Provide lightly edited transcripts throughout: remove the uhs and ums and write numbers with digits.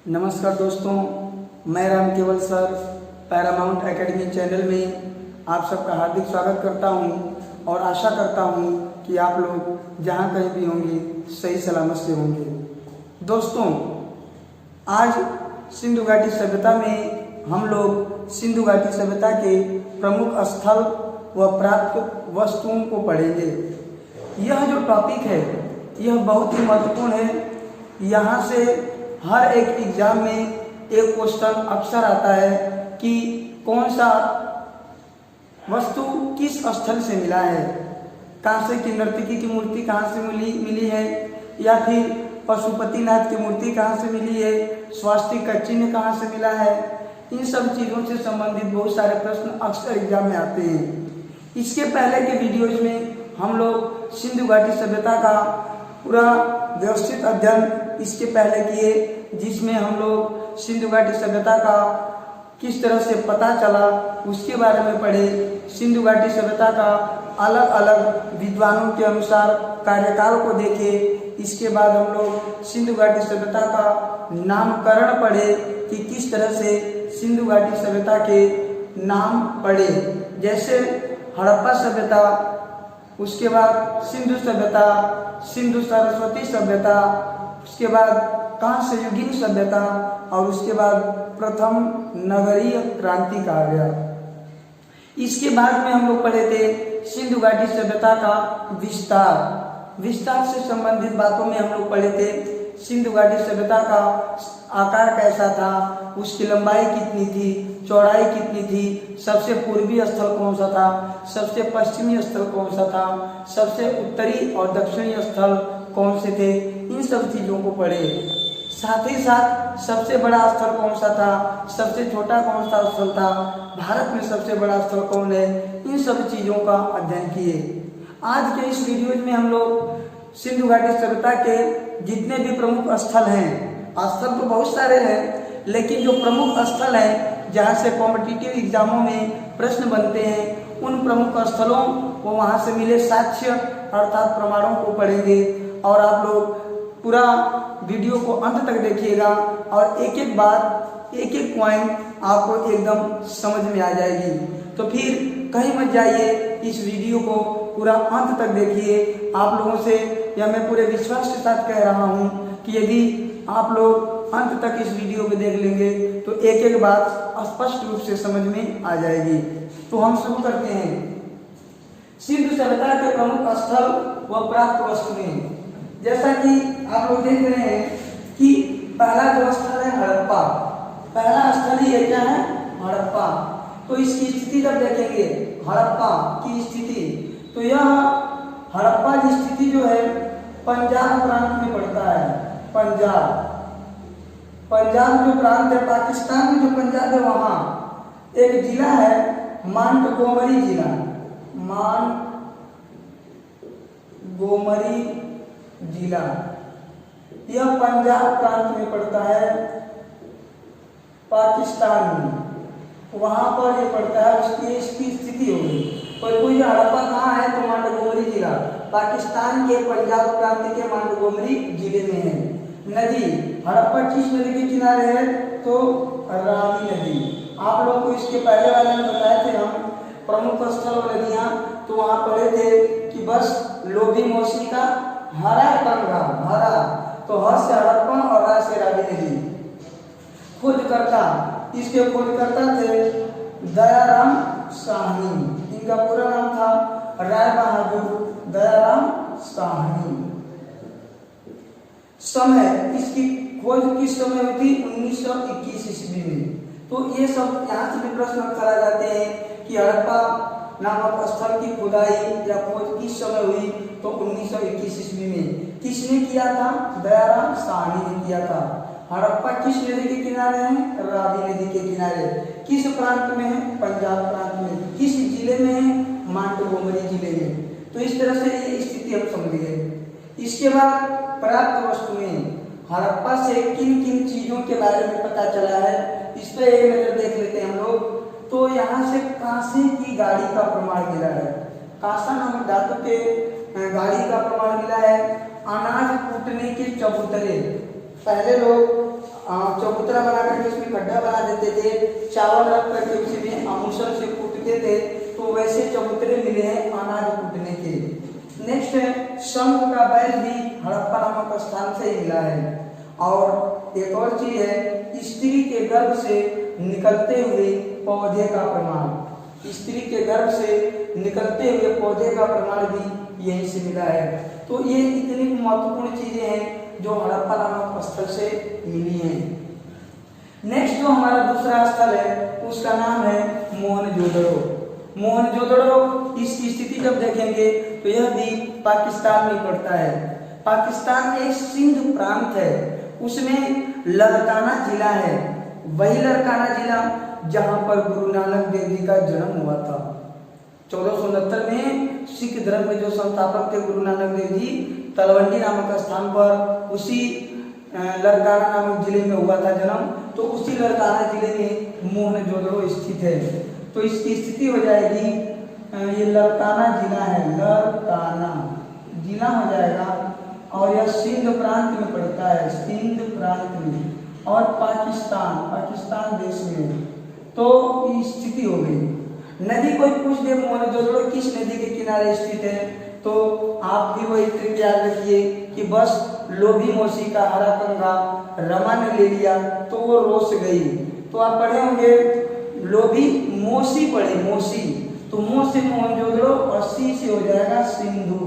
नमस्कार दोस्तों, मैं राम केवल सर पैरामाउंट एकेडमी चैनल में आप सबका हार्दिक स्वागत करता हूं और आशा करता हूं कि आप लोग जहां कहीं भी होंगे सही सलामत से होंगे। दोस्तों, आज सिंधु घाटी सभ्यता में हम लोग सिंधु घाटी सभ्यता के प्रमुख स्थल व प्राप्त वस्तुओं को पढ़ेंगे। यह जो टॉपिक है यह बहुत ही महत्वपूर्ण है। यहाँ से हर एक एग्जाम में एक क्वेश्चन अक्सर आता है कि कौन सा वस्तु किस स्थल से मिला है, कांसे की नर्तकी की मूर्ति कहाँ से मिली है, या फिर पशुपतिनाथ की मूर्ति कहाँ से मिली है, स्वास्तिक का चिन्ह कहाँ से मिला है। इन सब चीज़ों से संबंधित बहुत सारे प्रश्न अक्सर एग्जाम में आते हैं। इसके पहले के वीडियोज में हम लोग सिंधु घाटी सभ्यता का पूरा व्यवस्थित अध्ययन इसके पहले किए, जिसमें हम लोग सिंधु घाटी सभ्यता का किस तरह से पता चला उसके बारे में पढ़े। सिंधु घाटी सभ्यता का अलग अलग विद्वानों के अनुसार कार्यकाल को देखे। इसके बाद हम लोग सिंधु घाटी सभ्यता का नामकरण पढ़े कि किस तरह से सिंधु घाटी सभ्यता के नाम पढ़े, जैसे हड़प्पा सभ्यता, उसके बाद सिंधु सभ्यता, सिंधु सरस्वती सभ्यता, उसके बाद कांस्य युगीन सभ्यता और उसके बाद प्रथम नगरीय क्रांति कहा गया। इसके बाद में हम लोग पढ़े थे सिंधु घाटी सभ्यता का विस्तार से संबंधित बातों में हम लोग पढ़े थे। सिंधु घाटी सभ्यता का आकार कैसा था, उसकी लंबाई कितनी थी, चौड़ाई कितनी थी, सबसे पूर्वी स्थल कौन सा था, सबसे पश्चिमी स्थल कौन सा था, सबसे उत्तरी और दक्षिणी स्थल कौन से थे। इन सब चीज़ों को पढ़े। साथ ही साथ सबसे बड़ा स्थल कौन सा था, सबसे छोटा कौन सा स्थल था, भारत में सबसे बड़ा स्थल कौन है, इन सब चीज़ों का अध्ययन किए। आज के इस वीडियो में हम लोग सिंधु घाटी सभ्यता के जितने भी प्रमुख स्थल हैं, स्थल तो बहुत सारे हैं, लेकिन जो प्रमुख स्थल हैं जहाँ से कॉम्पिटिटिव एग्जामों में प्रश्न बनते हैं, उन प्रमुख स्थलों को वहाँ से मिले साक्ष्य अर्थात प्रमाणों को पढ़ेंगे। और आप लोग पूरा वीडियो को अंत तक देखिएगा और एक एक बात, एक एक पॉइंट आपको एकदम समझ में आ जाएगी। तो फिर कहीं मत जाइए, इस वीडियो को पूरा अंत तक देखिए। आप लोगों से या मैं पूरे विश्वास के साथ कह रहा हूँ कि यदि आप लोग अंत तक इस वीडियो को देख लेंगे तो एक एक बात स्पष्ट रूप से समझ में आ जाएगी। तो हम शुरू करते हैं। सिंधु सभ्यता के प्रमुख स्थल व प्राप्त वस्तुएं। जैसा कि आप लोग देख रहे हैं कि पहला जो स्थल है हड़प्पा, पहला स्थल ही क्या है, हड़प्पा। तो इसकी स्थिति जब देखेंगे हड़प्पा की स्थिति, तो यह हड़प्पा की स्थिति जो है पंजाब प्रांत में पड़ता है। पंजाब जो प्रांत है, पाकिस्तान में जो पंजाब है, वहाँ एक जिला है मांटगोमरी जिला, मांटगोमरी जिला, यह पंजाब प्रांत में पड़ता है पाकिस्तान में। वहां पर ये पड़ता है, उसकी इसकी स्थिति होगी। कोई हड़प्पा कहाँ है, तो मांटगोमरी जिला पाकिस्तान के पंजाब प्रांत के मांटगोमरी जिले में है। नदी हड़प्पा किस नदी के किनारे है, तो रावी नदी। आप लोगों को इसके पहले वाले में बताए थे हम प्रमुख स्थल और नदियां, तो वहां पढ़े थे कि बस लोभी मौसी का हरा गंगा, हरा तो ह से हड़प्पा और रा से रावी नदी। खोजकर्ता, इसके खोजकर्ता थे दयाराम साहनी, इनका पूरा नाम था राय बहादुर दयाराम साहनी। समय, इसकी खोज किस समय हुई थी, 1921 ईस्वी में। तो ये सब यहाँ से भी प्रश्न करा जाते हैं कि हड़प्पा नामक स्थल की खुदाई या खोज किस समय हुई, तो 1921 ईस्वी में। किसने किया था, दयाराम साहनी ने किया था। हड़प्पा किस नदी के किनारे है, रावी नदी के किनारे। किस प्रांत में है, पंजाब प्रांत में। किस जिले में है, मांटगोमरी जिले में। तो इस तरह से ये स्थिति हम समझ गए। इसके बाद प्राप्त वस्तुएं, हड़प्पा से किन किन चीजों के बारे में पता चला है, इस पर एक नजर देख लेते हैं हम लोग। तो यहाँ से कांसे की गाड़ी का प्रमाण मिला है, कांसा नामक धातु के गाड़ी का प्रमाण मिला है। अनाज कूटने के चबूतरे, पहले लोग चबूतरा बना करके उसमें गड्ढा बना देते थे, चावल रख करके उसी में आमुषण से कूटते थे, तो वैसे चबूतरे मिले हैं अनाज कूटने के। नेक्स्ट है शंख का बैल भी हड़प्पा नामक स्थान से ही मिला है। और एक और चीज है स्त्री के गर्भ से निकलते हुए पौधे का प्रमाण, स्त्री के गर्भ से निकलते हुए पौधे का प्रमाण भी यहीं से मिला है। तो ये इतनी महत्वपूर्ण चीजें हैं जो हड़प्पा नामक स्थल से मिली हैं। नेक्स्ट जो हमारा दूसरा स्थल है उसका नाम है मोहनजोदड़ो। मोहनजोदड़ो इसकी स्थिति जब देखेंगे तो यह भी पाकिस्तान में पड़ता है। पाकिस्तान एक सिंध प्रांत है, उसमें लड़काना जिला है, वही लड़काना जिला जहां पर गुरु नानक देव जी का जन्म हुआ था। 1469 में सिख धर्म के जो संस्थापक थे गुरु नानक देव जी, तलवंडी नामक स्थान पर उसी लड़काना नामक जिले में हुआ था जन्म। तो उसी लड़काना जिले में मोहनजोदड़ो स्थित है। तो इसकी स्थिति हो जाएगी, ये लड़काना जिला है, लड़काना जिला हो जाएगा और यह सिंध प्रांत में पड़ता है, सिंध प्रांत में, और पाकिस्तान देश में। तो स्थिति हो गई। नदी कोई पूछ दे मोहनजोदड़ो किस नदी के किनारे स्थित है, तो आप भी वही ट्रिक याद रखिए कि बस लोभी मोसी का हरा कंगा रमा ने ले लिया तो वो रोस गई। तो आप पढ़े होंगे लोभी मोसी पढ़े, मोसी, तो मो से मोहनजोदड़ो और सी से हो जाएगा सिंधु।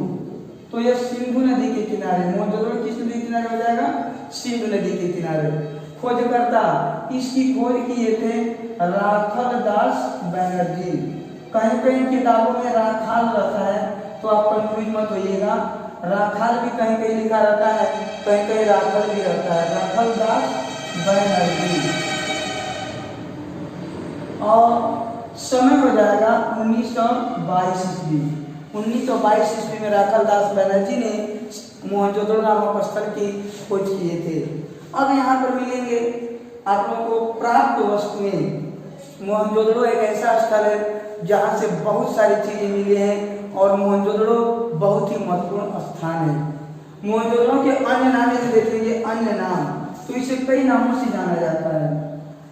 तो यह सिंधु नदी के किनारे, मोहनजोदड़ो किस नदी के किनारे हो जाएगा, सिंधु नदी के किनारे। खोजकर्ता इसकी खोज किए थे राखाल दास बनर्जी। कहीं कहीं किताबों में राखाल रहता है तो आप कंफ्यूज मत होइएगा, राखाल भी कहीं कहीं लिखा रहता है, कहीं कहीं राखाल भी रहता है, राखाल दास बनर्जी। और समय हो जाएगा 1922 ईस्वी। 1922 ईस्वी में राखाल दास बनर्जी ने मोहनजोदड़ो नामक स्थल की खोज किए थे। अब यहाँ पर मिलेंगे आप लोगों को प्राप्त वस्तुएं। मोहनजोदड़ो एक ऐसा स्थल है जहाँ से बहुत सारी चीजें मिली हैं और मोहनजोदड़ो बहुत ही महत्वपूर्ण स्थान है। मोहनजोदड़ो के अन्य नाम यदि देखेंगे, अन्य नाम, तो इसे कई नामों से जाना जाता है।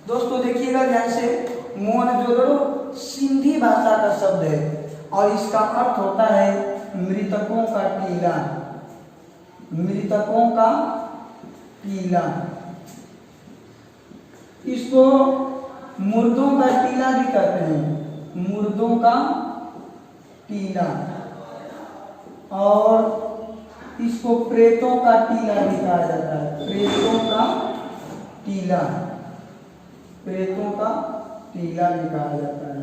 दोस्तों देखिएगा ध्यान से, मोहनजोदड़ो सिंधी भाषा का शब्द है और इसका अर्थ होता है मृतकों का टीला, मृतकों का टीला। इसको मुर्दों का टीला भी कहते हैं, मुर्दों का टीला, और इसको प्रेतों का टीला भी कहा जाता है, प्रेतों का टीला, प्रेतों का टीला भी कहा जाता है।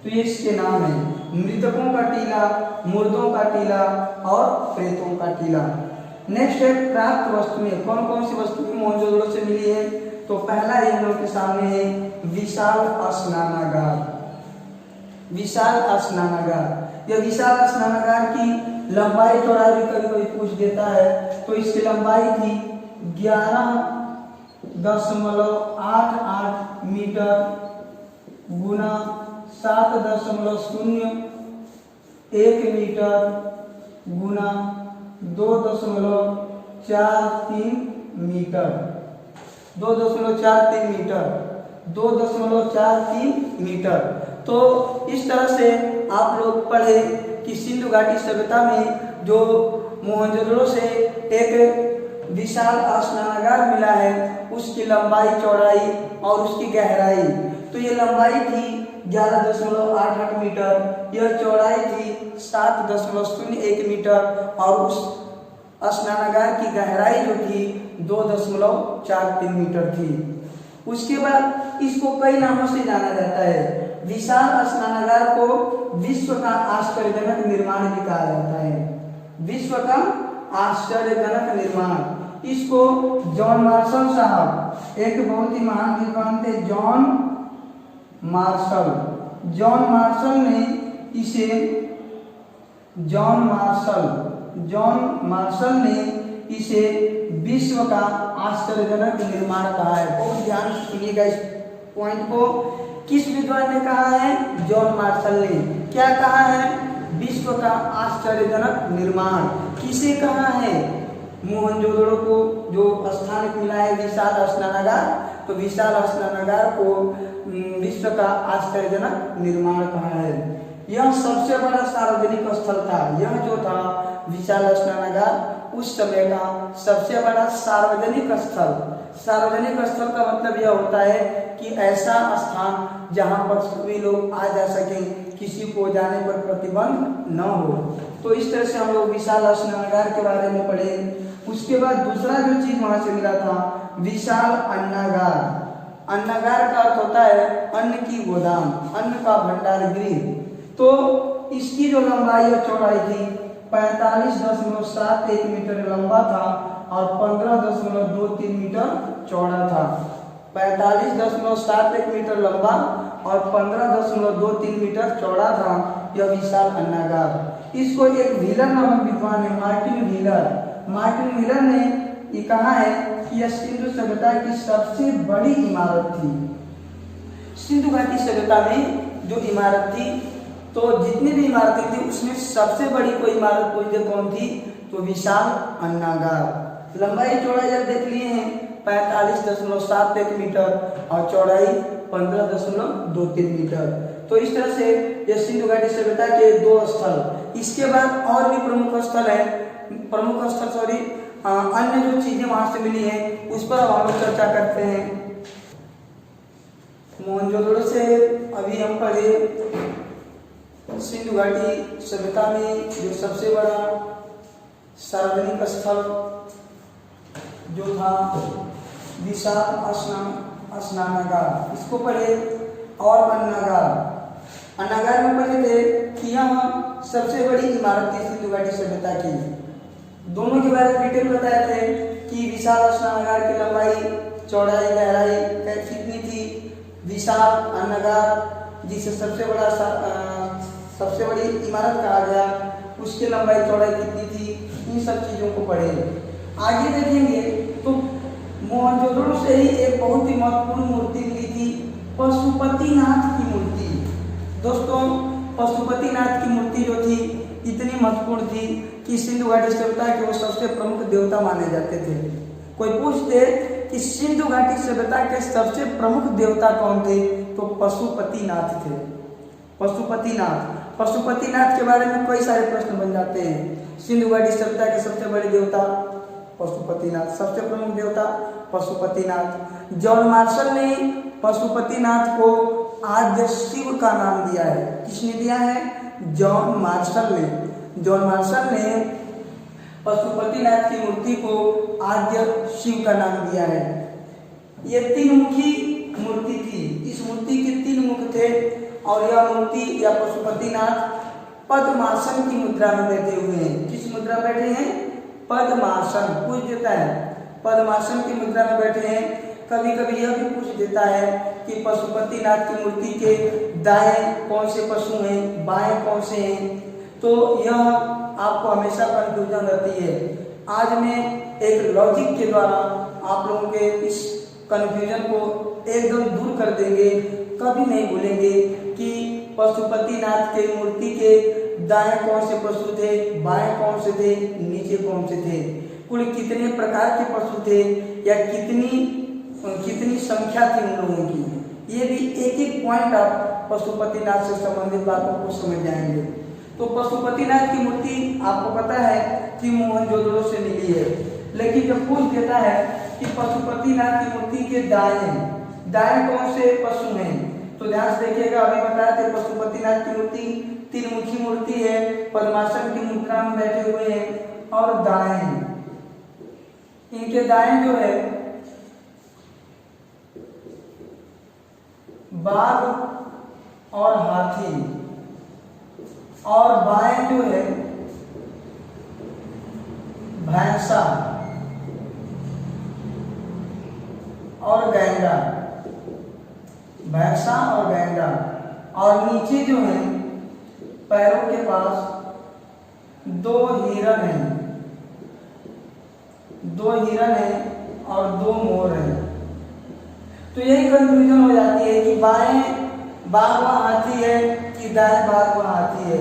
तो ये इसके नाम है, मृतकों का टीला, मुर्दों का टीला और प्रेतों का टीला। नेक्स्ट है प्राप्त वस्तुएं। कौन कौन सी वस्तुएं मोहनजोदड़ो से मिली है, तो पहला ये हम लोग के सामने है विशाल स्नानागार। विशाल स्नानागार, यह विशाल स्नानागार की लंबाई चौड़ाई भी कभी कभी पूछ देता है, तो इसकी लंबाई थी 11.88 मीटर गुना 7.01 मीटर गुना 2.43 मीटर, 2.43 मीटर, 2.43 मीटर। तो इस तरह से आप लोग पढ़े कि सिंधु घाटी सभ्यता में जो मोहनजोदड़ो से एक विशाल स्नानागार मिला है, उसकी लंबाई चौड़ाई और उसकी गहराई, तो ये लंबाई थी 11.88 मीटर, यह चौड़ाई थी 7.01 मीटर और उस स्नानागार की गहराई जो थी 2.43 मीटर थी। उसके बाद इसको कई नामों से जाना जाता है। विशाल स्नानागार को विश्व का आश्चर्यजनक निर्माण भी कहा जाता है, विश्व का आश्चर्यजनक निर्माण। इसको जॉन मार्शल साहब, एक बहुत ही महान विद्वान थे, जॉन मार्शल ने इसे, जॉन मार्शल ने इसे विश्व का आश्चर्यजनक निर्माण कहा है। बहुत ध्यान से सुनिएगा इस पॉइंट को। किस विद्वान ने कहा है? जॉन मार्शल ने। क्या कहा है? विश्व का आश्चर्यजनक निर्माण। किसे कहा है? मोहनजोदड़ो को जो स्थान मिला है विशाल स्नानागार, तो विशाल स्नानागार को विश्व का आश्चर्यजनक निर्माण कहा है। यह सबसे बड़ा सार्वजनिक स्थल था। यह जो था विशाल स्नानागार उस समय का सबसे बड़ा सार्वजनिक स्थल। सार्वजनिक स्थल का मतलब यह होता है कि ऐसा स्थान जहां पर सभी लोग आ जा सकें, किसी को जाने पर प्रतिबंध न हो। तो इस तरह से हम लोग विशाल स्नानागार के बारे में पढ़े। उसके बाद दूसरा जो चीज वहां से मिला था विशाल अन्नागार। अन्नागार का अर्थ होता है अन्न की गोदाम, अन्न का भंडार गृह। तो इसकी जो लंबाई और चौड़ाई थी 45.71 मीटर लंबा था और 15.23 मीटर चौड़ा था। 45.71 मीटर लंबा और 15.23 मीटर चौड़ा था यह विशाल अन्नागार। इसको एक व्हीलर नामक विद्वान ने, मार्टिन व्हीलर ने ये कहा है कि यह सिंधु सभ्यता की सबसे बड़ी इमारत थी। सिंधु घाटी सभ्यता में जो इमारत थी, तो जितनी भी इमारतें थी उसमें सबसे बड़ी कोई इमारत कौन थी, तो विशाल अन्नागार। लंबाई चौड़ाई जब देख लिए हैं 45.71 मीटर और चौड़ाई 15.23 मीटर। तो इस तरह से यह सिंधु घाटी सभ्यता के दो स्थल। इसके बाद और भी प्रमुख स्थल अन्य जो चीजें वहां से मिली हैं उस पर हम लोग चर्चा करते हैं। मोहनजोदड़ो से अभी हम पढ़े सिंधु घाटी सभ्यता में जो सबसे बड़ा सार्वजनिक स्थल जो था विशाल स्नानागार, इसको पढ़े। और अन्नागार में पढ़े थे कि यह सबसे बड़ी इमारत थी सिंधु घाटी सभ्यता की। दोनों के बारे में डिटेल बताए थे कि विशाल स्नानागार की लंबाई, चौड़ाई, गहराई कितनी थी। विशाल अन्नागार जिसे सबसे बड़ी इमारत कहा गया, उसकी लंबाई चौड़ाई कितनी थी, इन सब चीजों को पढ़े। आगे देखेंगे तो मोहनजोदड़ो से ही एक बहुत ही महत्वपूर्ण मूर्ति मिली थी, पशुपतिनाथ की मूर्ति। दोस्तों, पशुपतिनाथ की मूर्ति जो थी इतनी महत्वपूर्ण थी कि सिंधु घाटी सभ्यता के वो सबसे प्रमुख देवता माने जाते थे। कोई पूछते कि सिंधु घाटी सभ्यता के सबसे प्रमुख देवता कौन थे, तो पशुपतिनाथ थे। पशुपतिनाथ के बारे में कई सारे प्रश्न बन जाते हैं। सिंधु घाटी सभ्यता के सबसे बड़े देवता पशुपतिनाथ, सबसे प्रमुख देवता पशुपतिनाथ। जॉन मार्शल ने पशुपतिनाथ को आद्य शिव का नाम दिया है। किसने दिया है? जॉन मार्शल ने पशुपतिनाथ की मूर्ति को आद्य शिव का नाम दिया है। ये 3 मुखी मूर्ति थी। इस मूर्ति के 3 मुख थे और यह मूर्ति या पशुपतिनाथ पद्मासन की मुद्रा में बैठे हुए हैं। किस मुद्रा में बैठे हैं? पद्मासन। पूछ देता है पद्मासन की मुद्रा में बैठे हैं। कभी कभी यह भी पूछ देता है कि पशुपतिनाथ की मूर्ति के दाएं कौन से पशु हैं, बाएं कौन से हैं। तो यह आपको हमेशा कंफ्यूजन रहती है। आज मैं एक लॉजिक के द्वारा आप लोगों के इस कंफ्यूजन को एकदम दूर कर देंगे। कभी नहीं भूलेंगे कि पशुपतिनाथ के मूर्ति के दाएं कौन से पशु थे, बाएं कौन से थे, नीचे कौन से थे, कुल कितने प्रकार के पशु थे या कितनी संख्या थी उन लोगों की। ये भी एक पॉइंट आप पशुपतिनाथ से संबंधित बातों को समझ जाएंगे। तो पशुपतिनाथ की मूर्ति आपको पता है कि मोहनजोदड़ो से मिली है, लेकिन जब पूछ देता है कि पशुपतिनाथ की मूर्ति के दाएं कौन से पशु हैं, तो ध्यान से देखिएगा। अभी बताया थे पशुपतिनाथ की मूर्ति 3 मुखी मूर्ति है, पद्मासन की मुद्रा में बैठे हुए हैं। और दाएं, इनके दाएं जो है बाघ और हाथी, और बाएं जो है भैंसा और गैंडा, भैंसा और गैंडा। और नीचे जो है पैरों के पास 2 हिरन हैं, 2 हिरन हैं और 2 मोर हैं। तो यही कंफ्यूजन हो जाती है कि बाएं बाघ व हाथी है कि दाएं बाघ व हाथी है।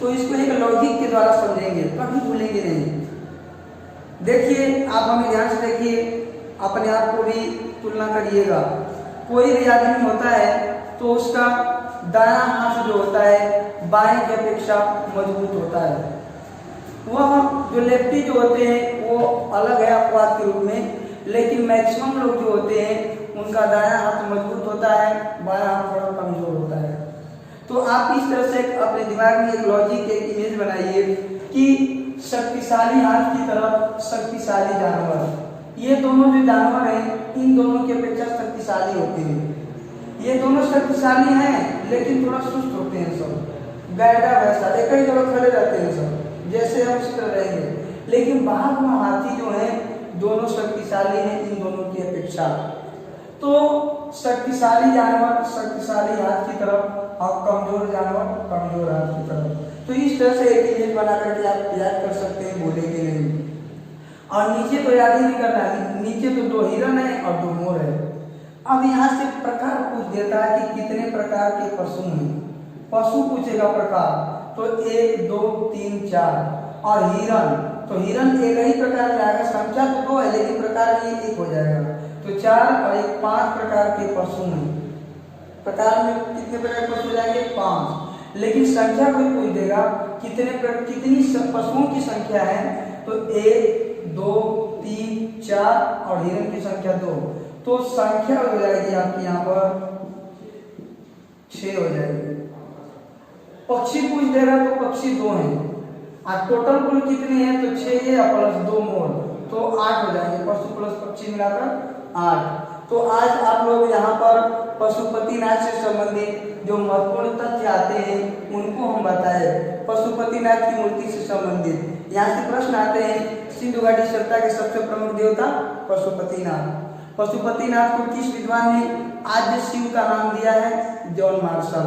तो इसको एक लॉजिक के द्वारा समझेंगे, कभी भूलेंगे नहीं। देखिए, आप हमें ध्यान से देखिए, अपने आप को भी तुलना करिएगा। कोई भी आदमी होता है तो उसका दायां हाथ जो होता है बाएं की अपेक्षा मजबूत होता है। वह जो लेफ्टी जो होते हैं वो अलग है अपवाद के रूप में, लेकिन मैक्सिमम लोग जो होते हैं उनका दायां हाथ मजबूत होता है, बायां हाथ थोड़ा कमजोर होता है। तो आप इस तरह से अपने दिमाग में एक लॉजिक, एक इमेज बनाइए कि शक्तिशाली हाथ की तरफ शक्तिशाली जानवर, ये दोनों जो जानवर हैं इन दोनों की अपेक्षा शक्तिशाली होते हैं। ये दोनों शक्तिशाली हैं लेकिन थोड़ा सुस्त होते हैं सब, गैड़ा वैसा एक ही जगह खड़े रहते हैं सब, जैसे हम इस तरह रहेंगे। लेकिन बाघ व हाथी जो है दोनों शक्तिशाली हैं इन दोनों की अपेक्षा। तो शक्तिशाली जानवर शक्तिशाली हाथ की तरफ और कमजोर जानवर कमजोर हाथ की तरफ। तो इस तरह से एक इमेज बना करके आप याद कर सकते हैं, बोलेंगे नहीं। और नीचे तो याद ही नहीं करना है, नीचे तो 2 हिरण है और 2 मोर है। अब यहाँ से प्रकार पूछ देता है कि कितने प्रकार के पशु हैं। पशु पूछेगा प्रकार, तो 1 2 3 4 और हिरण, तो हिरण एक ही प्रकार में आएगा, संख्या तो 2 है लेकिन प्रकार में 1 हो जाएगा, तो 4 और 1 5 प्रकार के पशु हैं। प्रकार में कितने प्रकार के पशु हो जाएंगे? 5। लेकिन संख्या कोई पूछ देगा कितनी पशुओं की संख्या है, तो 1 2 3 4 और हिरण की संख्या 2, तो संख्या हो जाएगी आपकी यहाँ पर 6 हो जाएगी। पक्षी पूछ देगा तो पक्षी 2 हैं, और टोटल कुल कितने हैं, तो 6 है प्लस 2 मोर, तो 8 हो जाएंगे। पशु प्लस पक्षी मिलाकर 8। तो आज आप लोग यहाँ पर पशुपतिनाथ से संबंधित जो महत्वपूर्ण तथ्य आते हैं उनको हम बताए। पशुपतिनाथ की मूर्ति से संबंधित यहाँ से प्रश्न आते हैं, सिंधु घाटी सभ्यता के सबसे प्रमुख देवता पशुपतिनाथ। पशुपतिनाथ को किस विद्वान ने आद्य शिव का नाम दिया है? John Marshall.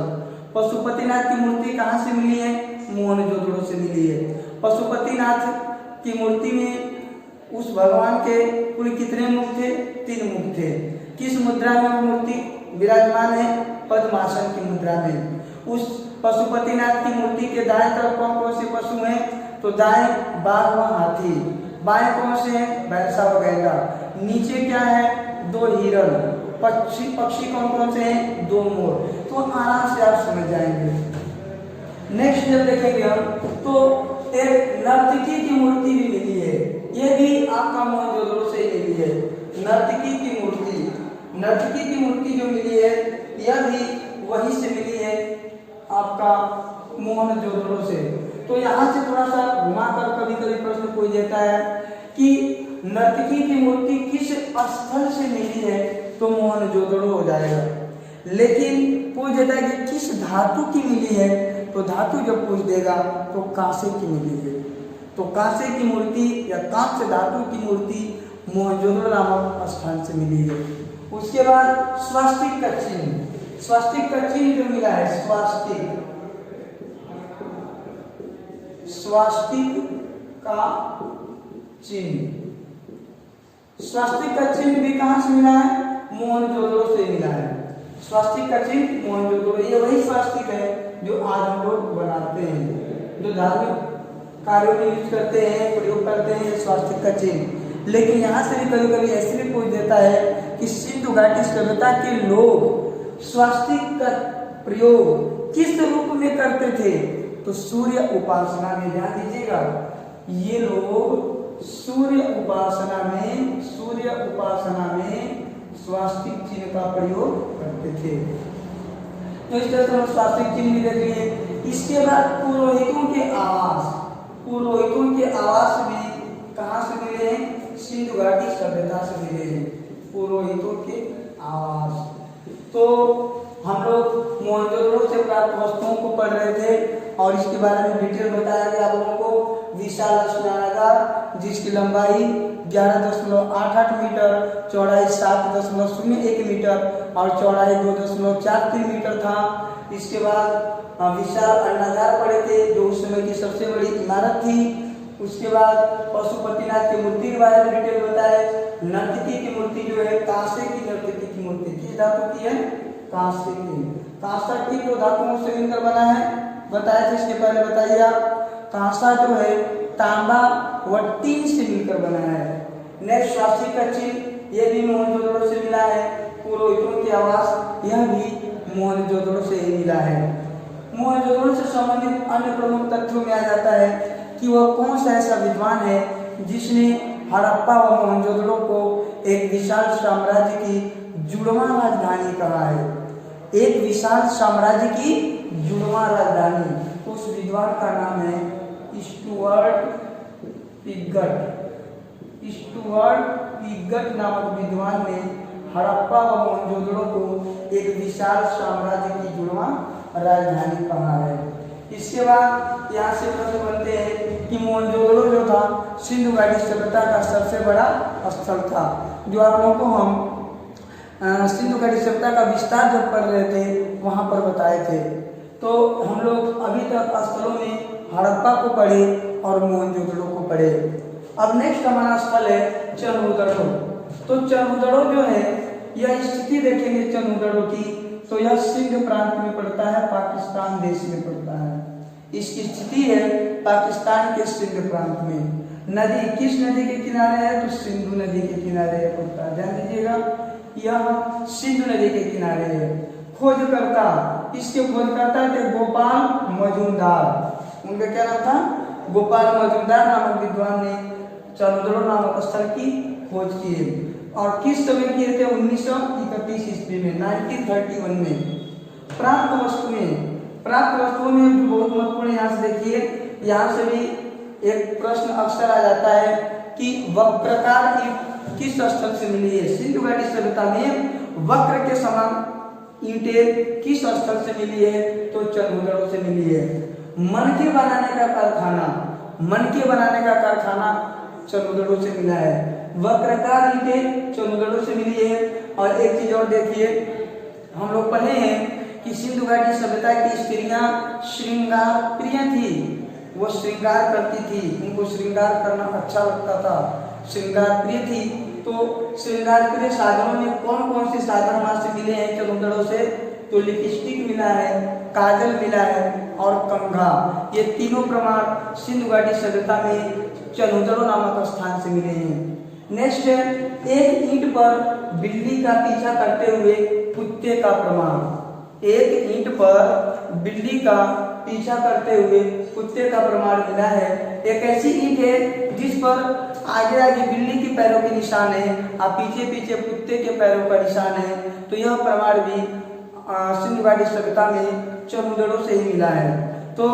पशुपतिनाथ की मूर्ति कहाँ से मिली है? मोहनजोदड़ो से मिली है। पशुपतिनाथ की मूर्ति में उस भगवान के कुल कितने मुख थे? 3 मुख थे। किस मुद्रा में वो मूर्ति विराजमान है? पद्मासन की मुद्रा में। उस पशुपतिनाथ की मूर्ति के दाएं तरफ कौन कौन से पशु हैं? तो दाएं बाघ व हाथी, बाएं कौन से हैं? भैंसा व गैंडा। नीचे क्या है? 2 हिरण। पक्षी कौन कौन से हैं? 2 मोर। तो आराम से आप समझ जाएंगे। नेक्स्ट जब देखेंगे हम तो एक नर्तकी की मूर्ति भी मिली है, ये भी आपका मोहनजोदड़ो से मिली है। नर्तकी की मूर्ति जो मिली है यह भी वहीं से मिली है आपका मोहनजोदड़ो से। तो यहाँ से थोड़ा सा घुमाकर कभी कभी प्रश्न पूछ देता है कि नर्तकी की मूर्ति किस स्थल से मिली है, तो मोहनजोदड़ो हो जाएगा। लेकिन पूछ देता है कि किस धातु की मिली है, तो धातु जब पूछ देगा तो कांसे की मिली है। तो कांसे की मूर्ति या कांस्य धातु की मूर्ति मोहनजोदड़ो नामक स्थान से मिली है। उसके बाद स्वास्तिक का चिन्ह जो मिला है, स्वास्तिक का चिन्ह भी कहाँ से मिला है? मोहनजोदड़ो से मिला है। स्वास्तिक का चिन्ह मोहनजोदड़ो, ये वही स्वास्तिक है जो आज हम लोग बनाते हैं, जो धार्मिक कार्यों में यूज करते हैं, प्रयोग करते हैं स्वास्तिक का चिन्ह। लेकिन यहाँ से भी कभी कभी ऐसे भी पूछ देता है कि सिंधु घाटी सभ्यता के लोग स्वास्तिक का प्रयोग किस रूप में करते थे? तो सूर्य उपासना में। ध्यान दीजिएगा, ये लोग सूर्य उपासना में स्वास्तिक चिन्ह का प्रयोग करते थे। तो इस तरह से हम स्वास्तिक चिन्ह भी देख लिए। इसके बाद पुरोहितों के आवास भी कहाँ से मिले हैं? सिंधु घाटी सभ्यता से मिले हैं पुरोहितों के आवास। तो हम लोग मोहनजोदड़ो से प्राप्त वस्तुओं को पढ़ रहे थे और इसके बारे में डिटेल बताया गया आप लोगों को। विशाल स्नानागार जिसकी लंबाई 11.88 मीटर, चौड़ाई 7.01 मीटर और चौड़ाई 2.43 मीटर था। इसके बाद विशाल अन्नागार पड़े थे जो उस समय की सबसे बड़ी इमारत थी। उसके बाद पशुपतिनाथ की मूर्ति के बारे में डिटेल बताए। नर्तकी की मूर्ति जो है कांसे की नर्तकी की मूर्ति किस धातु की है? कांसे की। कांसा की दो धातुओं से मिलकर बना है, बताया था इसके पहले बताइए आप। कांसा जो है तांबा व टीन से मिलकर बना है। नेक्स्ट स्वास्तिक का चिन्ह, ये भी मोहनजोदड़ो से मिला है। पुरोहितों की आवास, यह भी मोहनजोदड़ो से ही मिला है। मोहनजोदड़ो से संबंधित अन्य प्रमुख तथ्यों में आ जाता है कि वह कौन सा ऐसा विद्वान है जिसने हड़प्पा व मोहनजोदड़ो को एक विशाल साम्राज्य की जुड़वां राजधानी कहा है। एक विशाल साम्राज्य की जुड़वां राजधानी, उस विद्वान का नाम है स्टुअर्ट पिगट। स्टुअर्ट पिगट नामक विद्वान ने हड़प्पा व मोहनजोदड़ो को एक विशाल साम्राज्य की जुड़वां राजधानी कहा है। इसके बाद यहाँ से प्रश्न बनते हैं कि मोहनजोदड़ो जो था सिंधु घाटी सभ्यता का सबसे बड़ा स्थल था। जो आप लोगों को हम सिंधु घाटी सभ्यता का विस्तार जब पढ़ रहे थे वहाँ पर बताए थे, तो हम लोग अभी तक स्थलों में हड़प्पा को पढ़े और मोहनजोदड़ो को पढ़े। अब नेक्स्ट हमारा स्थल है चनहुदड़ो। तो चनहुदड़ो जो है, यह स्थिति देखेंगे चनहुदड़ो की, तो यह सिंध प्रांत में पड़ता है, पाकिस्तान देश में पड़ता है। इसकी स्थिति है पाकिस्तान के सिंध प्रांत में। नदी किस नदी के किनारे है? तो सिंधु नदी के किनारे पड़ता है, ध्यान दीजिएगा, यह सिंधु नदी के किनारे है। खोजकर्ता, इसके खोजकर्ता थे गोपाल मजूमदार। उनका क्या नाम था? गोपाल मजूमदार नामक विद्वान ने चनहुदड़ो नामक स्थल की खोज की है। और किस समय किए थे? 1931 ईस्वी में, 1931 में। प्राप्त वस्तुओं में बहुत महत्वपूर्ण, यहाँ से देखिए, यहाँ से भी एक प्रश्न अक्सर आ जाता है कि वक्राकार ईंट किस स्थल से मिली है? सिंधु घाटी सभ्यता में वक्र के समान ईंटें किस स्थल से मिली है? तो चनहुदड़ो से मिली है। मनके बनाने का कारखाना चनहुदड़ो से मिला है। वक्राकार ईंटें चनहुदड़ो से मिली है। और एक चीज और देखिए, हम लोग पढ़े हैं कि सिंधु घाटी सभ्यता की स्त्रियां श्रृंगार प्रिय थी, वो श्रृंगार करती थी, उनको श्रृंगार करना अच्छा लगता था, श्रृंगार प्रिय थी। तो श्रृंगार प्रिय साधनों में कौन कौन से साधन वहां से मिले हैं चनहुदड़ो से? तो लिपस्टिक मिला है, काजल मिला है और कंघा। ये तीनों प्रमाण सिंधु घाटी सभ्यता में चनहुदड़ो नामक स्थान से मिले हैं। नेक्स्ट है एक ईंट पर बिल्ली का पीछा करते हुए कुत्ते का प्रमाण। एक ईंट पर बिल्ली का पीछा करते हुए कुत्ते का प्रमाण मिला है। एक ऐसी ईंट है जिस पर आगे आगे बिल्ली के पैरों के निशान है और पीछे पीछे कुत्ते के पैरों का निशान है। तो यह प्रमाण भी सिंधु घाटी सभ्यता में चनहुदड़ो से ही मिला है। तो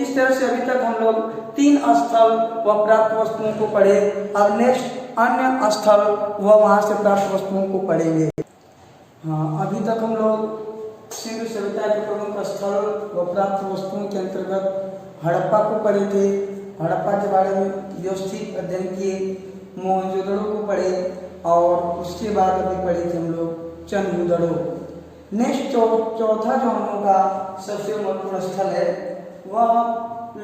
इस तरह से अभी तक हम लोग 3 स्थल व प्राप्त वस्तुओं को पढ़े। अब नेक्स्ट अन्य स्थल व वहां से प्राप्त वस्तुओं को पढ़ेंगे। हाँ, अभी तक हम लोग सिंधु सभ्यता के प्रमुख स्थल व प्राप्त वस्तुओं के अंतर्गत हड़प्पा को पढ़े थे, हड़प्पा के बारे में व्यवस्थित अध्ययन किए, मोहनजोदड़ो को पढ़े और उसके बाद अभी पढ़े थे हम लोग चनहुदड़ो। नेक्स्ट चौथा जो हम लोग का सबसे महत्वपूर्ण स्थल है वह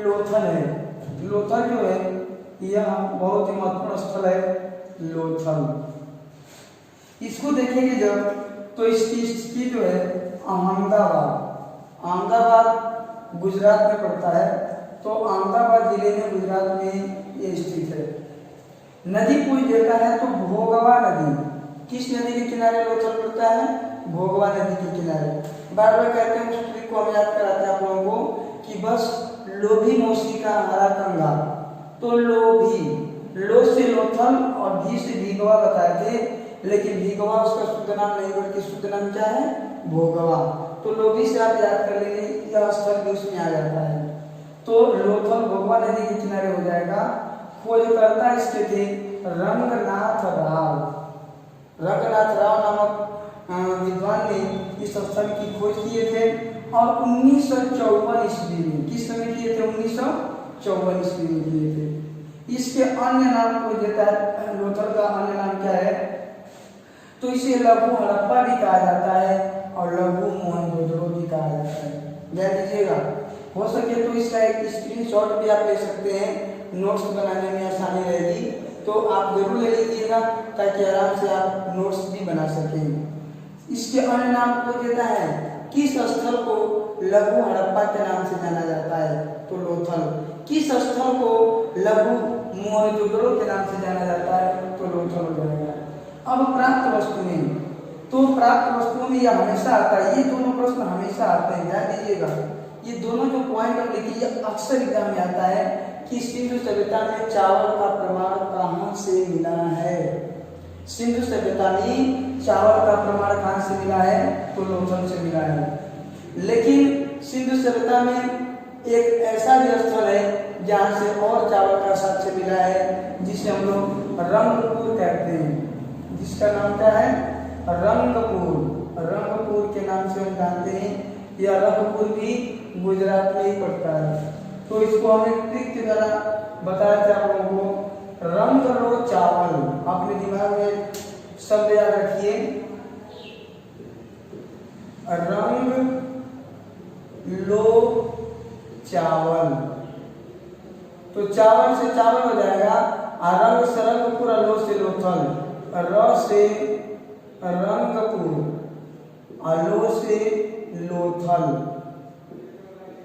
लोथल है। लोथल जो है यह बहुत ही महत्वपूर्ण स्थल है लोथल। इसको देखेंगे जब, तो इसकी स्थिति जो है अहमदाबाद गुजरात में पड़ता है। तो अहमदाबाद जिले में गुजरात में ये स्थित है। नदी पूछ देता है तो भोगवा नदी किस नदी के किनारे लोथल पड़ता है? भोगवा नदी के किनारे। बार बार कहते हैं, उस ट्रिक को हम याद कराते हैं आप लोगों को कि बस लोभी मौसी का हरा कंगा। तो लोभी, लो से लोथल और भी से भीगवा बताए थे, लेकिन भीगवा उसका शुद्ध नाम नहीं बल्कि शुद्ध नाम क्या है? भोगवा। तो लोभी से आप याद कर लेंगे, यह स्थल भी उसमें आ जाता है। तो लोथल भोगवा नदी के किनारे हो जाएगा। खोजकर्ता इसके थे रंगनाथ राव नामक विद्वान ने इस स्थल की खोज किए थे और 1954 ईस्वी में, किस समय किए थे? 1954 ईस्वी में किए थे। इसके अन्य नाम को देता है, लोथल का अन्य नाम क्या है? तो इसे लघु हड़प्पा भी कहा जाता है और लघु मोहनजोदड़ो भी कहा जाता है। ध्यान दीजिएगा, हो सके तो इसका एक स्क्रीनशॉट भी आप ले सकते हैं, नोट्स बनाने में आसानी रहेगी। तो आप जरूर ले लीजिएगा ताकि आराम से आप नोट्स भी बना सकें। इसके अन्य नाम को देता है, किस स्थल को लघु हड़प्पा के नाम से जाना जाता है? तो लोथल। किस स्थल को लघु मोहनजोदड़ो के नाम से जाना जाता है, तो लोथल हो जाएगा। अब प्राप्त वस्तुएं, तो प्राप्त वस्तुओं में यह हमेशा आता है, ये दोनों प्रश्न हमेशा आते हैं, ध्यान दीजिएगा। ये दोनों जो पॉइंट हम लिखिए अक्सर एग्जाम में आता है कि सिंधु सभ्यता में चावल का प्रमाण कहाँ से मिला है। सिंधु सभ्यता में चावल का प्रमाण कहाँ से मिला है, तो लोथल से मिला है। लेकिन सिंधु सभ्यता में एक ऐसा भी स्थल है जहाँ से और चावल का साक्ष्य मिला है, जिसे हम लोग रंगपुर कहते हैं, जिसका नाम क्या है, रंगपुर। रंगपुर के नाम से हम जानते हैं। यह रंगपुर भी गुजरात में ही पड़ता है। तो इसको हमने ट्रिक के द्वारा बताया था आप लोगों को, रंग लो चावल। अपने दिमाग में शब्द याद रखिए, रंग लो चावल। तो चावल से चावल हो जाएगा, रंग से रंगपुर, लो से लोथल, र से रंगपुर, लो से लोथल,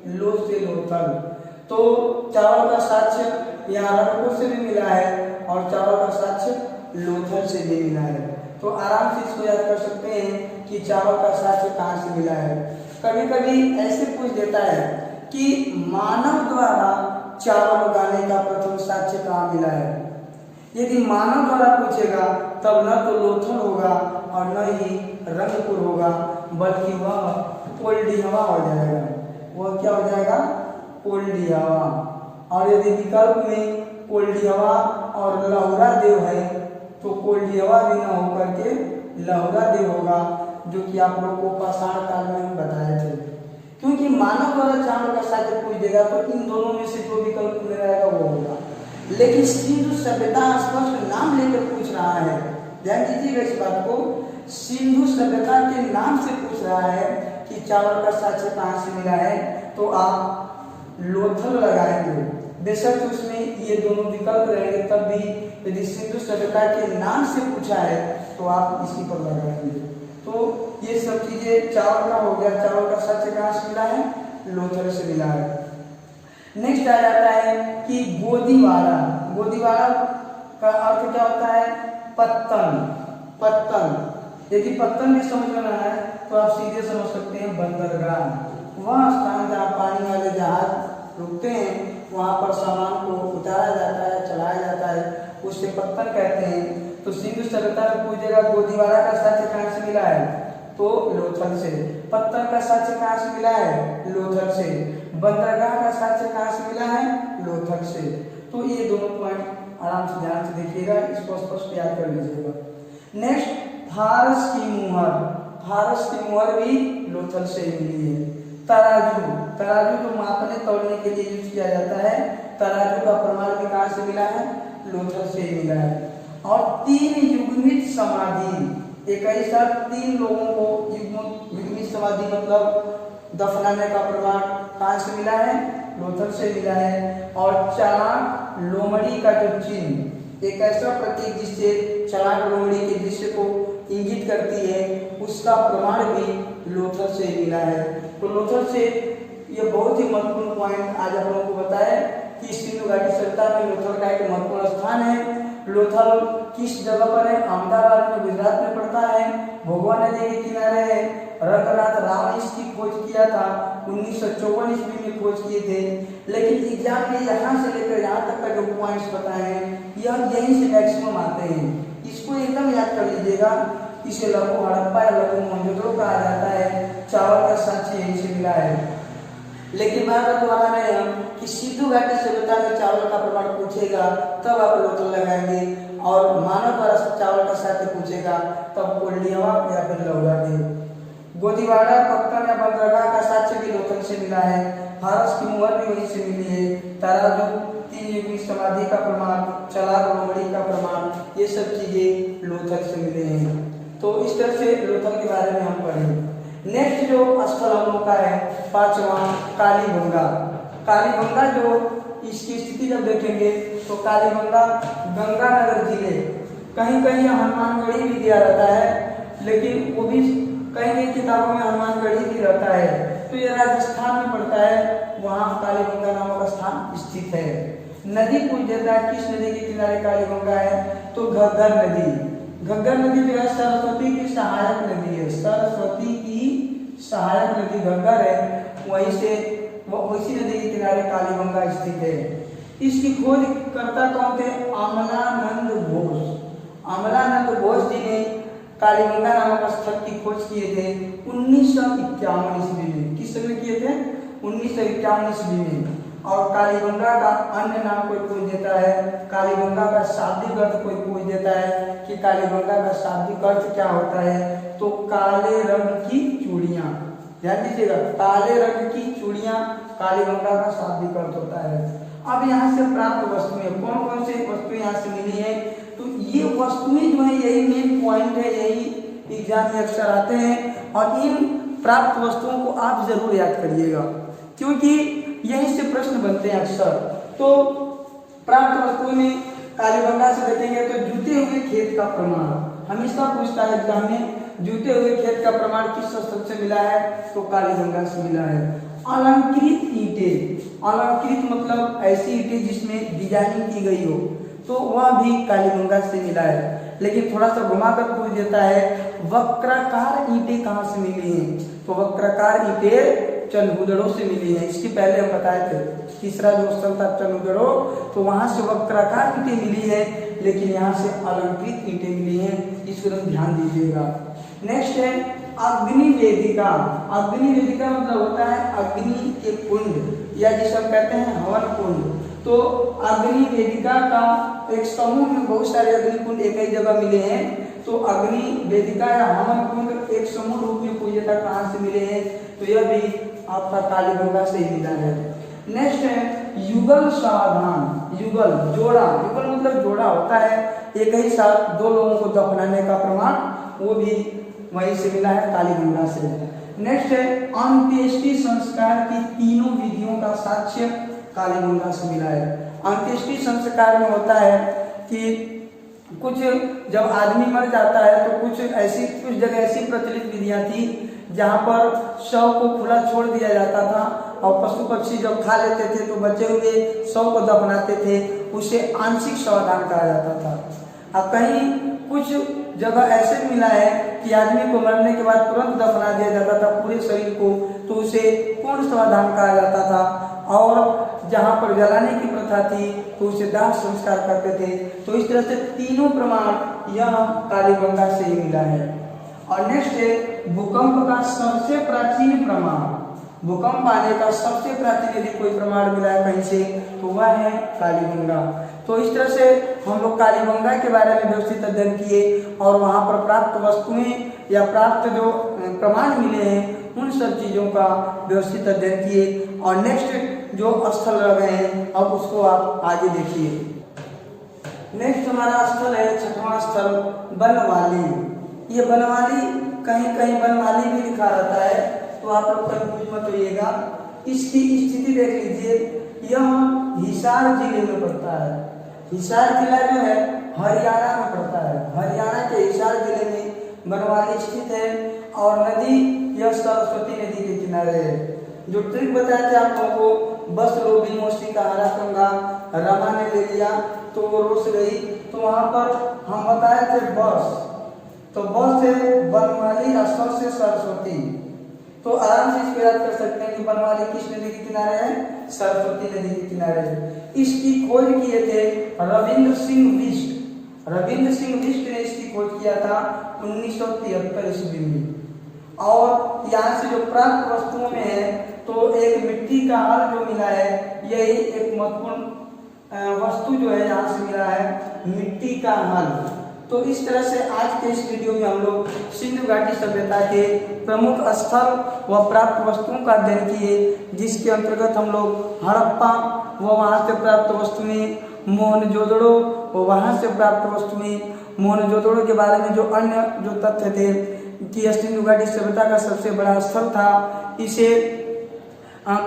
लो से लोथल। तो चावल का साक्ष्य यहाँ रंगपुर से भी मिला है और चावल का साक्ष्य लोथल से भी मिला है। तो आराम से इसको याद कर सकते हैं कि चावल का साक्ष्य कहाँ से मिला है। कभी कभी ऐसे पूछ देता है कि मानव द्वारा चावल उगाने का प्रथम साक्ष्य कहाँ मिला है। यदि मानव द्वारा पूछेगा तब न तो लोथल होगा और न ही रंगपुर होगा, बल्कि वह कोल्डिहवा हो जाएगा। वह क्या हो जाएगा, कोल्डिहवा। और यदि विकल्प में कोल्डिहवा और लहुरा देव है तो कोल्डिहवा भी न होकर के लहुरा देव होगा, जो कि आप लोग को पाषाण काल में हम बताए थे। क्योंकि मानव द्वारा चावल का साक्ष्य पूछ देगा तो इन दोनों में से जो विकल्प में रहेगा वो होगा। लेकिन सिंधु सभ्यता स्पष्ट नाम लेकर पूछ रहा है, ध्यान दीजिएगा इस बात को। सिंधु सभ्यता के नाम से पूछ रहा है कि चावल का साक्ष्य कहाँ से मिला है, तो आप लोथल लगाएंगे। बेशक उसमें ये दोनों विकल्प रहेंगे, तब भी यदि सिंधु सभ्यता के नाम से पूछा है तो आप इसी पर लगाएंगे। तो ये सब चीजें चावल का हो गया। चावल का साक्ष्य कहाँ से मिला है, लोथल से मिला है। नेक्स्ट आ जाता है कि गोदीवाड़ा। गोदीवाड़ा का अर्थ क्या होता है, पत्तन। पत्तन, यदि पत्तन भी समझ में ना है तो आप सीधे समझ सकते हैं बंदरगाह। वह स्थान जहाँ पानी वाले जहाज रुकते हैं, वहाँ पर सामान को उतारा जाता है, चलाया जाता है, उससे पत्तन कहते हैं। तो सिंधु सभ्यता में पूछेगा गोदीवाड़ा का साक्ष्य कहाँ से मिला है, तो लोथल से। पत्तन का साक्ष्य कहाँ से मिला है, लोथल से। बंदरगाह का साक्ष्य कहाँ से मिला है, लोथल से। तो ये दोनों पॉइंट आराम से ध्यान से देखिएगा, इसको स्पष्ट याद कर लीजिएगा। नेक्स्ट, फारस की मुहर। फारस की मुहर भी लोथल से मिली है। तराजू, तराजू को मापने तौलने के लिए यूज किया जाता है। तराजू का प्रमाण भी कहाँ से मिला है, लोथल से मिला है। और 3 युग्मित समाधि, एक ही साथ 3 लोगों को युग्मित समाधि मतलब दफनाने का प्रमाण कहाँ से मिला है, लोथल से मिला है। और चालाक लोमड़ी का जो चिन्ह, एक ऐसा प्रतीक जिससे चालाक लोमड़ी के दृश्य को इंगित करती है, उसका प्रमाण भी लोथल से मिला है। तो लोथल से ये बहुत ही महत्वपूर्ण पॉइंट आज आप लोगों को बताया कि सिंधु घाटी सभ्यता में लोथल का एक महत्वपूर्ण स्थान है। लोथल किस जगह पर है, अहमदाबाद में, गुजरात में पड़ता है। भोगवा नदी के किनारे है। रंगनाथ राव ने इसकी खोज किया था, 1954 ईस्वी में खोज किए थे। लेकिन एग्जाम में यहाँ से लेकर यहाँ तक का जो पॉइंट्स बताए हैं, यह यहीं से मैक्सिमम आते हैं। इसको एकदम याद कर लीजिएगा। इसे लघु हड़प्पा या लघु मोहनजोदड़ो कहा जाता है। चावल का साक्ष्य यहीं से मिला है। लेकिन बार बार दोहरा रहे हम कि सिंधु घाटी सभ्यता में चावल का प्रमाण पूछेगा तब आप लोथल लगाएंगे, और मानव द्वारा चावल का साक्ष्य पूछेगा तब कोल्डिहवा या फिर लहुरा देव। गोदीवाड़ा, पत्तन या बंदरगाह का साक्ष्य भी लोथल से मिला है। फारस की मुहर भी वहीं से मिली है। तराजू, 3 युग्मित समाधि का प्रमाण, चालाक लोमड़ी का प्रमाण, ये सब चीजें लोथल से मिले हैं। तो इस तरह से लोथल के बारे में हम पढ़ेंगे। नेक्स्ट जो स्थल हम लोग का है 5वां, कालीबंगा। कालीबंगा जो इसकी स्थिति जब देखेंगे तो कालीबंगा गंगानगर जिले, कहीं कहीं हनुमानगढ़ी भी दिया रहता है, लेकिन वो भी कहीं कहीं किताबों में हनुमानगढ़ी भी रहता है। तो ये राजस्थान में पड़ता है, वहाँ कालीबंगा नामक स्थान स्थित है। नदी पूछ देता है किस नदी के किनारे कालीगंगा है, तो घग्गर नदी। घग्गर नदी जो है सरस्वती की सहायक नदी है, सरस्वती की सहायक नदी घग्गर है, वहीं से उसी नदी के किनारे कालीगंगा स्थित है। इसकी खोज करता कौन थे? अमलानंद घोष। अमलानंद घोष जी ने कालीगंगा नामक स्थल की खोज किए थे 1951 ईस्वी में। किस समय किए थे? 1951 ईस्वी में। और कालीगंगा का अन्य नाम कोई पूछ देता है, कालीगंगा का शाब्दिक अर्थ कोई पूछ देता है कि कालीगंगा का शाब्दिक अर्थ क्या होता है, तो काले रंग की चूड़ियां। ध्यान दीजिएगा, काले रंग की चूड़ियां कालीगंगा का शाब्दिक अर्थ होता है। अब यहाँ से प्राप्त वस्तुएं, कौन कौन से वस्तुएं यहाँ से मिली है, तो ये वस्तुएं जो है यही मेन पॉइंट है, यही एग्जाम में अक्सर आते हैं। और इन प्राप्त वस्तुओं को आप जरूर याद करिएगा, क्योंकि यहीं से प्रश्न बनते हैं अक्सर। तो प्राप्त वस्तुओं में कालीगंगा से देखेंगे तो जूते हुए खेत का प्रमाण हमेशा पूछता है एग्जाम में, जूते हुए खेत का प्रमाण किस स्थल से मिला है, तो कालीगंगा से मिला है। अलंकृत ईंटें, अलंकृत मतलब ऐसी ईंटें जिसमें डिजाइनिंग की गई हो, तो वह भी कालीगंगा से मिला है। लेकिन थोड़ा सा घुमाकर पूछ देता है वक्राकार ईंटें कहाँ से मिली हैं, तो वक्राकार ईंटें चंदूगढ़ों से मिली है। इसके पहले हम बताए थे तीसरा जो स्थल था चंदूगढ़, तो वहां से वक्राकार ईंटें मिली है, लेकिन यहाँ से अलंकृत ईंटें मिली हैं, इसको तुम ध्यान दीजिएगा। नेक्स्ट है अग्नि वेदिका। अग्नि वेदिका मतलब होता है अग्नि के कुंड, या जिसे हम कहते हैं हवन कुंड। तो अग्नि वेदिका का एक समूह में बहुत सारे अग्नि कुंड एक ही जगह मिले हैं, तो अग्नि वेदिका या हवन कुंड एक समूह रूप में पूछा था कहाँ से मिले हैं, तो यह भी आपका कालीगंगा से ही मिला है। नेक्स्ट है युगल समाधान। युगल जोड़ा, युगल मतलब जोड़ा होता है, एक ही साथ दो लोगों को दफनाने का प्रमाण, वो भी वहीं से मिला है कालीगंगा से। नेक्स्ट है अंत्येष्टि संस्कार की तीनों विधियों का साक्ष्य कालीगंगा से मिला है। अंत्येष्टि संस्कार में होता है कि कुछ जब आदमी मर जाता है तो कुछ जगह ऐसी प्रचलित विधियां थी जहां पर शव को खुला छोड़ दिया जाता था, और पशु पक्षी जब खा लेते थे तो बचे हुए शव को दफनाते थे, उसे आंशिक शवदान कहा जाता था। अब कहीं कुछ जगह ऐसे मिला है कि आदमी को मरने के बाद तुरंत दफना दिया जाता था पूरे शरीर को, तो उसे पूर्ण शवदान कहा जाता था। और जहाँ पर जलाने की प्रथा थी तो उसे दाह संस्कार करते थे। तो इस तरह से तीनों प्रमाण यह कालीगंगा से ही मिला है। और नेक्स्ट है भूकंप का सबसे प्राचीन प्रमाण। भूकंप आने का सबसे प्राचीन यदि कोई प्रमाण मिला है कहीं से, तो वह है कालीगंगा। तो इस तरह से हम लोग कालीगंगा के बारे में व्यवस्थित अध्ययन किए, और वहाँ पर प्राप्त वस्तुएं या प्राप्त जो प्रमाण मिले हैं उन सब चीज़ों का व्यवस्थित अध्ययन किए। और नेक्स्ट जो स्थल रह गए हैं अब उसको आप आगे देखिए। नेक्स्ट हमारा स्थल है छठवां स्थल बनवाली। ये बनवाली कहीं कहीं बनवाली भी लिखा रहता है, तो आप लोग कंफ्यूज मत होइएगा। इसकी स्थिति देख लीजिए, यह हिसार जिले में पड़ता है। हिसार जिला जो है हरियाणा में पड़ता है। हरियाणा के हिसार जिले में बनवाली स्थित है, और नदी यह सरस्वती नदी के किनारे है। जो ट्रिक बताया था आप लोगों को, बस रोबी मोस्टी का हरा कंगा रमा ने ले लिया तो वो रोस गई, तो वहां पर हम बताए थे बस, तो बस से बनवाली स्थल से सरस्वती, तो आराम से इसको याद कर सकते हैं कि बनवाली किस नदी के किनारे है, सरस्वती नदी के किनारे है। इसकी खोज किए थे रविंद्र सिंह बिष्ट। रविंद्र सिंह बिष्ट ने इसकी खोज किया था 1973 ईस्वी में। और यहाँ से जो प्राप्त वस्तुओं में है, तो एक मिट्टी का हल जो मिला है, यही एक महत्वपूर्ण वस्तु जो है यहाँ से मिला है, मिट्टी का हल। तो इस तरह से आज के इस वीडियो में हम लोग सिंधु घाटी सभ्यता के प्रमुख स्थल व प्राप्त वस्तुओं का अध्ययन किए, जिसके अंतर्गत हम लोग हड़प्पा व वहाँ से प्राप्त वस्तुएं, मोहनजोदड़ो व वहाँ से प्राप्त वस्तुएं, मोहनजोदड़ो के बारे में जो अन्य जो तथ्य थे कि सिंधु घाटी सभ्यता का सबसे बड़ा स्थल था, इसे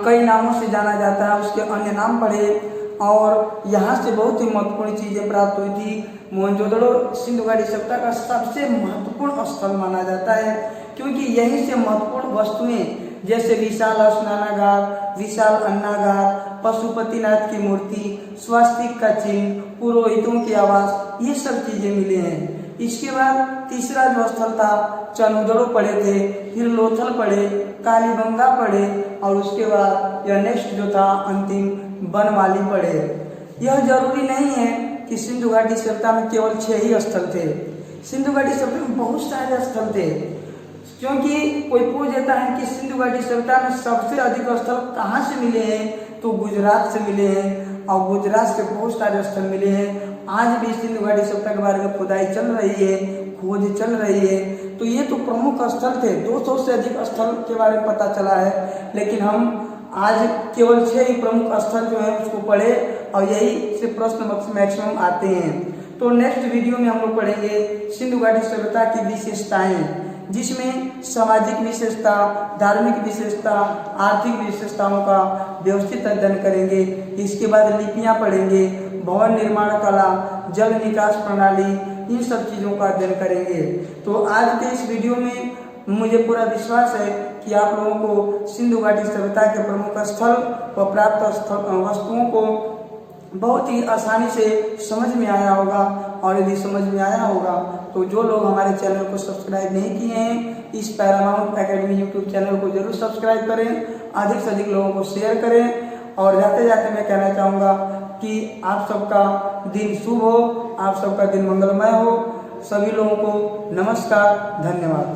कई नामों से जाना जाता है, उसके अन्य नाम पढ़े। और यहाँ से बहुत ही महत्वपूर्ण चीजें प्राप्त हुई थी। मोहनजोदड़ो सिंधु घाटी सभ्यता का सबसे महत्वपूर्ण स्थल माना जाता है, क्योंकि यहीं से महत्वपूर्ण वस्तुएं जैसे विशाल स्नानागार, विशाल अन्नागार, पशुपतिनाथ की मूर्ति, स्वास्तिक का चिन्ह, पुरोहितों की आवास, ये सब चीजें मिले हैं। इसके बाद तीसरा जो स्थल था, चंदोड़ो पड़े थे, फिर लोथल पड़े, कालीबंगा पड़े, और उसके बाद यह नेक्स्ट जो था अंतिम बनवाली पड़े। यह जरूरी नहीं है कि सिंधु घाटी सभ्यता में केवल 6 ही स्थल थे। सिंधु घाटी सभ्यता में बहुत सारे स्थल थे, क्योंकि कोई पूछ देता है कि सिंधु घाटी सभ्यता में सबसे अधिक स्थल कहाँ से मिले हैं, तो गुजरात से मिले हैं, और गुजरात से बहुत सारे स्थल मिले हैं। आज भी सिंधु घाटी सभ्यता के बारे में खुदाई चल रही है, खोज चल रही है। तो ये तो प्रमुख स्थल थे, 200 से अधिक स्थल के बारे में पता चला है, लेकिन हम आज केवल 6 ही प्रमुख स्थल जो है उसको पढ़े, और यही से प्रश्न मैक्सिमम आते हैं। तो नेक्स्ट वीडियो में हम लोग पढ़ेंगे सिंधु घाटी सभ्यता की विशेषताएं, जिसमें सामाजिक विशेषता, धार्मिक विशेषता, आर्थिक विशेषताओं का व्यवस्थित अध्ययन करेंगे। इसके बाद लिपियां पढ़ेंगे, भवन निर्माण कला, जल निकास प्रणाली, इन सब चीज़ों का अध्ययन करेंगे। तो आज के इस वीडियो में मुझे पूरा विश्वास है कि आप लोगों को सिंधु घाटी सभ्यता के प्रमुख स्थल व प्राप्त वस्तुओं को बहुत ही आसानी से समझ में आया होगा। और यदि समझ में आया होगा तो जो लोग हमारे चैनल को सब्सक्राइब नहीं किए हैं, इस पैरामाउंट एकेडमी यूट्यूब चैनल को जरूर सब्सक्राइब करें, अधिक से अधिक लोगों को शेयर करें। और जाते जाते मैं कहना चाहूँगा कि आप सबका दिन शुभ हो, आप सबका दिन मंगलमय हो। सभी लोगों को नमस्कार, धन्यवाद।